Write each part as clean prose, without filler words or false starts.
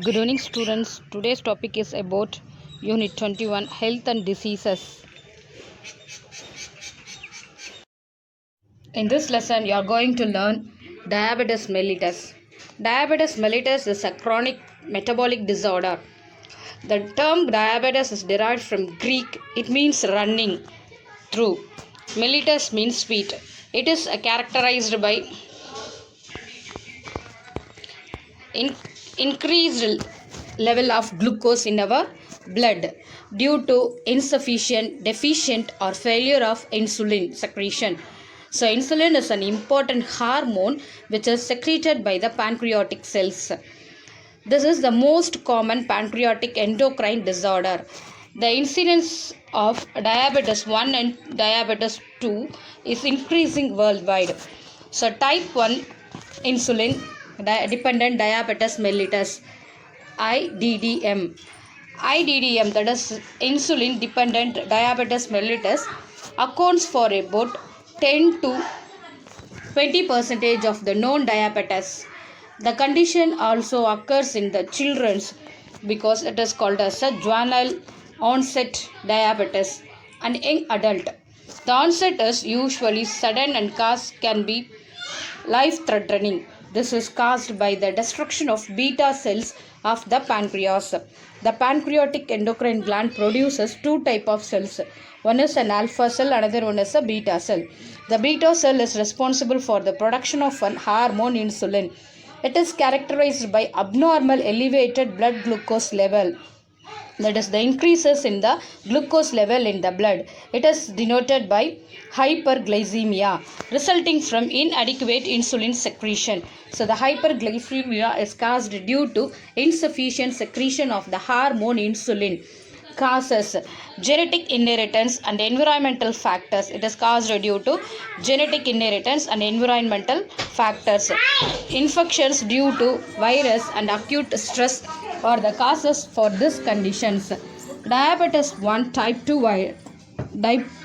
Good evening, students. Today's topic is about Unit 21 Health and Diseases. In this lesson, you are going to learn diabetes mellitus. Diabetes mellitus is a chronic metabolic disorder. The term diabetes is derived from Greek. It means running through. Mellitus means sweet. It is characterized by increased level of glucose in our blood due to insufficient, deficient, or failure of insulin secretion. So, insulin is an important hormone which is secreted by the pancreatic cells. This is the most common pancreatic endocrine disorder. The incidence of diabetes 1 and diabetes 2 is increasing worldwide. So, type 1 insulin dependent diabetes mellitus, IDDM. IDDM, that is insulin dependent diabetes mellitus, accounts for about 10 to 20% of the known diabetes. The condition also occurs in the children because it is called as a juvenile onset diabetes and young adult. The onset is usually sudden and cause can be life-threatening. This is caused by the destruction of beta cells of the pancreas. The pancreatic endocrine gland produces two types of cells. One is an alpha cell, another one is a beta cell. The beta cell is responsible for the production of an hormone insulin. It is characterized by abnormal elevated blood glucose level. That is the increases in the glucose level in the blood. It is denoted by hyperglycemia resulting from inadequate insulin secretion. So the hyperglycemia is caused due to insufficient secretion of the hormone insulin. Causes genetic inheritance and environmental factors. It is caused due to genetic inheritance and environmental factors. Infections due to virus and acute stress are the causes for these conditions. Diabetes 1 type 2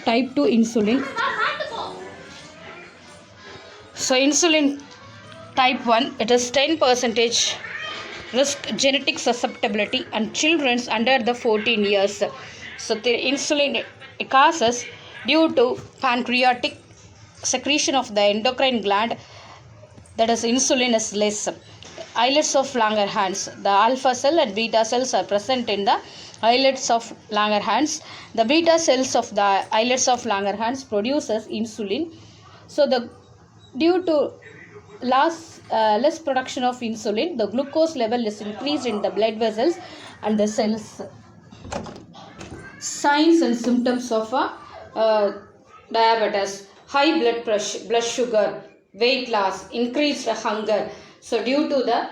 insulin. So insulin type 1, it is 10% risk genetic susceptibility and children under the 14 years. So the insulin causes due to pancreatic secretion of the endocrine gland, that is insulin is less. Islets of Langerhans. The alpha cell and beta cells are present in the islets of Langerhans. The beta cells of the islets of Langerhans produces insulin. So due to less production of insulin, the glucose level is increased in the blood vessels and the cells. Signs and symptoms of diabetes: high blood pressure, blood sugar, weight loss, increased hunger. So due to the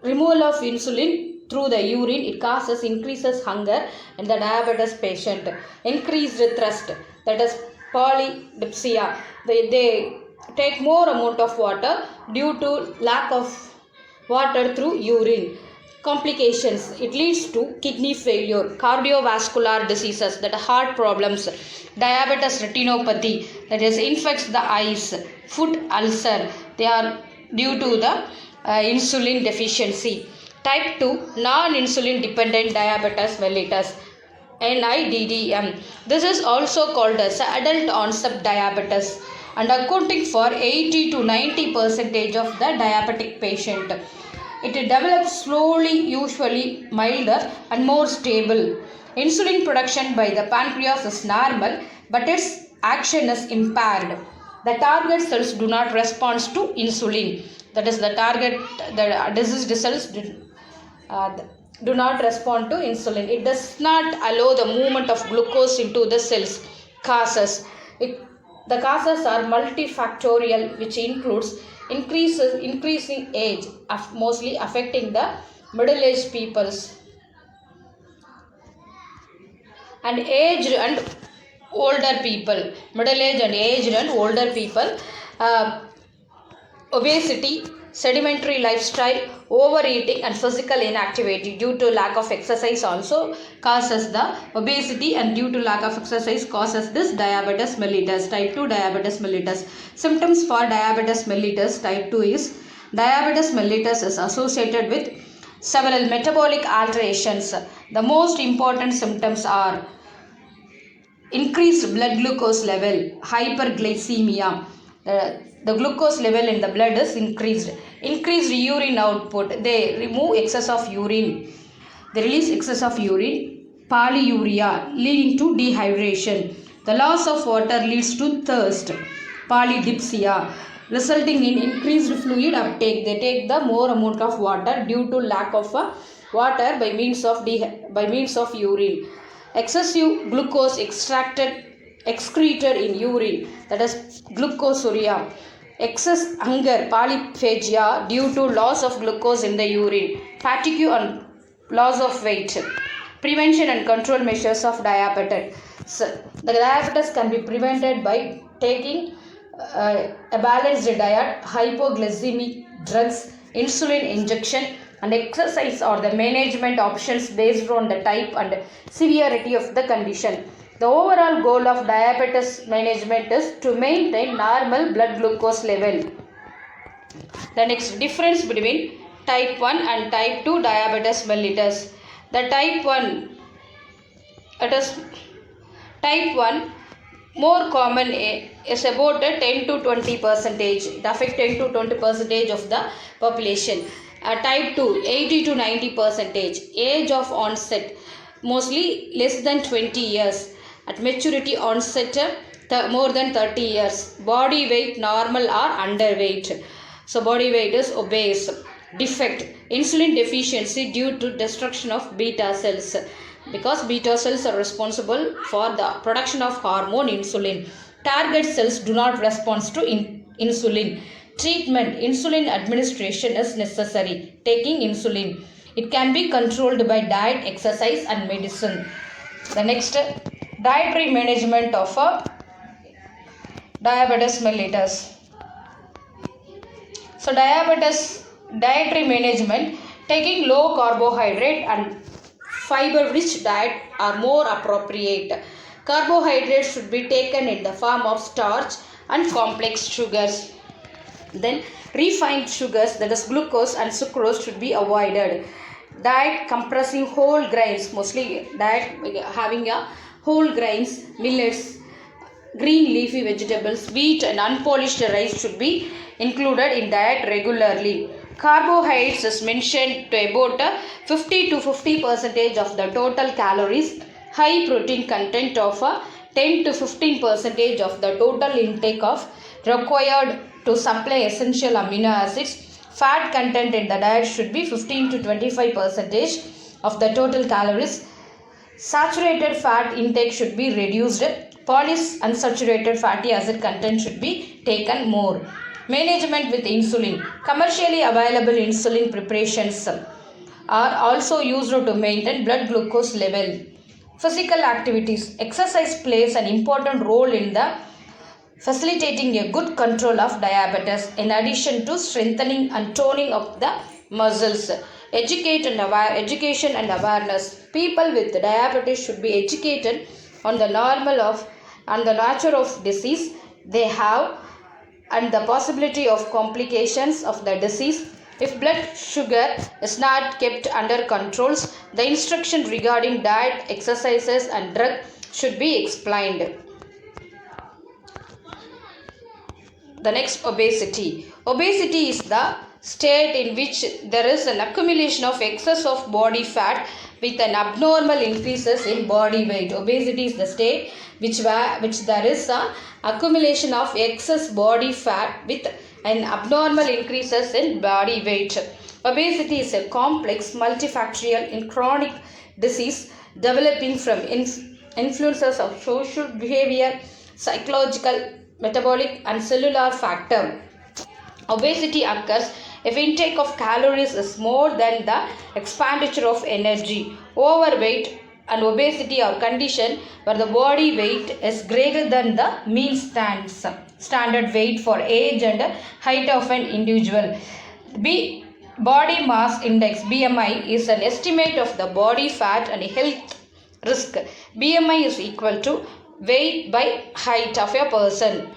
removal of insulin through the urine, it causes increases hunger in the diabetes patient. Increased thirst, that is polydipsia. They take more amount of water due to lack of water through urine. Complications, it leads to kidney failure, cardiovascular diseases, that are heart problems, diabetes retinopathy, that is infects the eyes, foot ulcer, they are due to the insulin deficiency. Type 2 non-insulin dependent diabetes mellitus, NIDDM. This is also called as adult onset diabetes and accounting for 80 to 90% of the diabetic patient. It develops slowly, usually milder and more stable. Insulin production by the pancreas is normal, but its action is impaired. The target cells do not respond to insulin. That is the diseased cells do not respond to insulin. It does not allow the movement of glucose into the cells. Causes. The causes are multifactorial, which includes increasing age, mostly affecting the middle-aged peoples, and aged and older people, middle-aged and aged and older people. Obesity, sedimentary lifestyle, overeating and physical inactivity due to lack of exercise also causes the obesity, and due to lack of exercise causes this diabetes mellitus, type 2 diabetes mellitus. Symptoms for diabetes mellitus type 2 is diabetes mellitus is associated with several metabolic alterations. The most important symptoms are increased blood glucose level, hyperglycemia. The glucose level in the blood is increased. Increased urine output. They remove excess of urine. They release excess of urine. Polyuria, leading to dehydration. The loss of water leads to thirst. Polydipsia, resulting in increased fluid uptake. They take the more amount of water due to lack of water by means of urine. Excessive glucose excreted in urine, that is glucosuria. Excess hunger, polyphagia, due to loss of glucose in the urine. Fatigue and loss of weight. Prevention and control measures of diabetes. So, the diabetes can be prevented by taking a balanced diet, hypoglycemic drugs, insulin injection, and exercise are the management options based on the type and severity of the condition. The overall goal of diabetes management is to maintain normal blood glucose level. The next difference between type 1 and type 2 diabetes mellitus. The type 1, it is type 1 more common is about 10 to 20 percentage. It affects 10 to 20 percentage of the population. Type 2, 80 to 90 percentage. Age of onset mostly less than 20 years. At maturity onset more than 30 years. Body weight normal or underweight. So body weight is obese. Defect, insulin deficiency due to destruction of beta cells, because beta cells are responsible for the production of hormone insulin. Target cells do not respond to insulin. Treatment, insulin administration is necessary. Taking insulin. It can be controlled by diet, exercise and medicine. The next, dietary management of diabetes mellitus. So dietary management, taking low carbohydrate and fiber rich diet are more appropriate. Carbohydrates should be taken in the form of starch and complex sugars. Then refined sugars, that is glucose and sucrose, should be avoided. Diet compressing whole grains, mostly diet having a whole grains, millets, green leafy vegetables, wheat and unpolished rice should be included in diet regularly. Carbohydrates is mentioned to about 50 to 50 percentage of the total calories. High protein content of 10 to 15 percentage of the total intake of required to supply essential amino acids. Fat content in the diet should be 15 to 25 percentage of the total calories. Saturated fat intake should be reduced. Polyunsaturated fatty acid content should be taken more. Management with insulin. Commercially available insulin preparations are also used to maintain blood glucose level. Physical activities. Exercise plays an important role in the facilitating a good control of diabetes, in addition to strengthening and toning of the muscles. Education and awareness. People with diabetes should be educated on the nature of disease they have and the possibility of complications of the disease. If blood sugar is not kept under controls, the instruction regarding diet, exercises and drug should be explained. The next, obesity. Obesity is the state in which there is an accumulation of excess of body fat with an abnormal increases in body weight. Obesity is the state which there is a accumulation of excess body fat with an abnormal increases in body weight. Obesity is a complex multifactorial and chronic disease developing from influences of social behavior, psychological, metabolic and cellular factor. Obesity occurs if intake of calories is more than the expenditure of energy. Overweight and obesity are condition where the body weight is greater than the mean standard weight for age and height of an individual. Body mass index, BMI, is an estimate of the body fat and health risk. BMI is equal to weight by height of a person.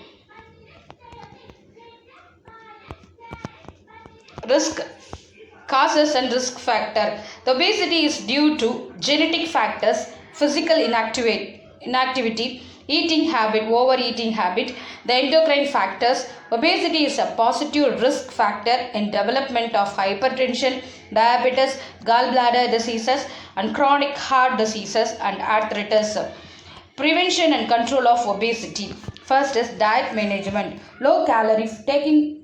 Risk Causes and risk factor. The obesity is due to genetic factors, physical inactivity, eating habit, overeating habit, the endocrine factors. Obesity is a positive risk factor in development of hypertension, diabetes, gallbladder diseases, and chronic heart diseases and arthritis. Prevention and control of obesity. First is diet management. Taking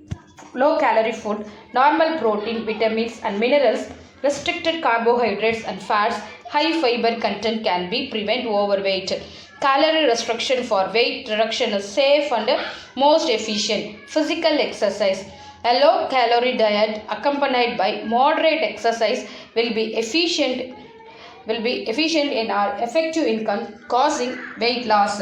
low calorie food, normal protein, vitamins and minerals, restricted carbohydrates and fats, high fiber content can be prevent overweight. Calorie restriction for weight reduction is safe and most efficient. Physical exercise. A low calorie diet accompanied by moderate exercise will be efficient in or effective in causing weight loss.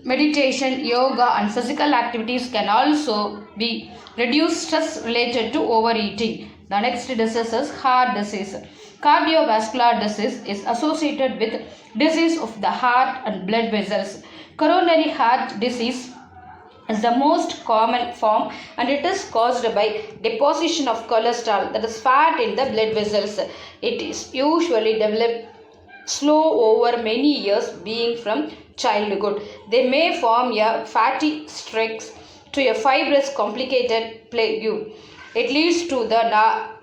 Meditation, yoga and physical activities can also be reduce stress related to overeating. The next disease is heart disease. Cardiovascular disease is associated with disease of the heart and blood vessels. Coronary heart disease is the most common form and it is caused by deposition of cholesterol, that is fat, in the blood vessels. It is usually developed slow over many years, being from childhood. They may form a fatty streaks to a fibrous complicated plaque. It leads to the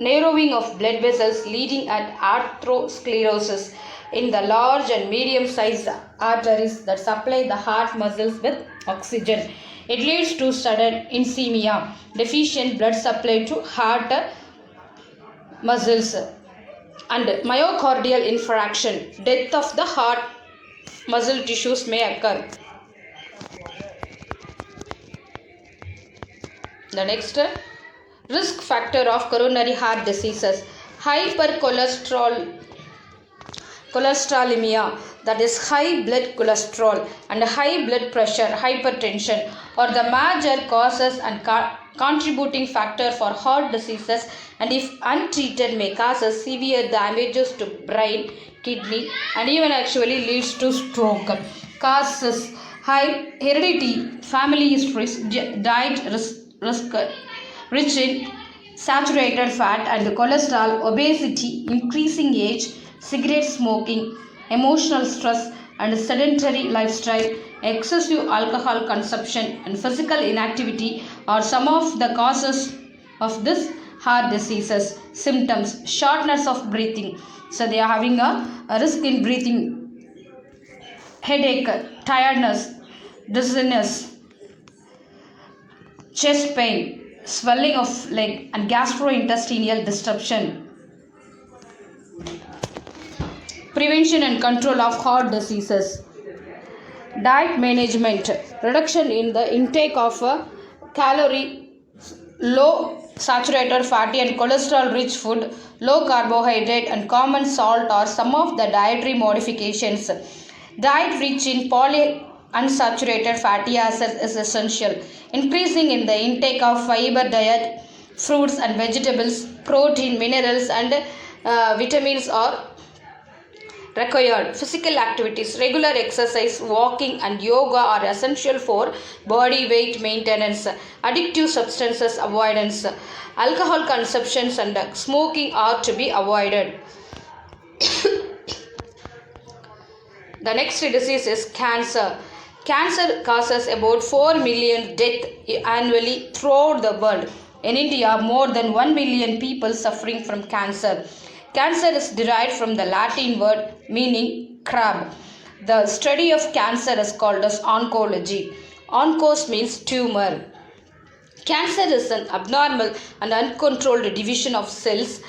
narrowing of blood vessels, leading at atherosclerosis in the large and medium sized arteries that supply the heart muscles with oxygen. It leads to sudden ischemia, deficient blood supply to heart muscles, and myocardial infarction. Death of the heart muscle tissues may occur. The next risk factor of coronary heart diseases. Hypercholesterolemia, that is high blood cholesterol, and high blood pressure, hypertension, are the major causes and contributing factor for heart diseases, and if untreated may cause severe damages to brain, kidney and even actually leads to stroke. Causes: high heredity, family histories, diet risk rich in saturated fat and cholesterol, obesity, increasing age, cigarette smoking, emotional stress and sedentary lifestyle, excessive alcohol consumption and physical inactivity are some of the causes of this heart diseases. Symptoms: shortness of breathing, so they are having a risk in breathing, headache, tiredness, dizziness, chest pain, swelling of leg and gastrointestinal disruption. Prevention and control of heart diseases. Diet management. Reduction in the intake of calorie, low saturated fatty and cholesterol rich food, low carbohydrate and common salt are some of the dietary modifications. Diet rich in polyunsaturated fatty acids is essential. Increasing in the intake of fiber diet, fruits and vegetables, protein, minerals and vitamins are required. Physical activities, regular exercise, walking and yoga are essential for body weight maintenance. Addictive substances avoidance. Alcohol consumptions and smoking are to be avoided. The next disease is cancer. Cancer causes about 4 million deaths annually throughout the world. In India, more than 1 million people suffering from cancer. Cancer is derived from the Latin word meaning crab. The study of cancer is called as oncology. Oncos means tumor. Cancer is an abnormal and uncontrolled division of cells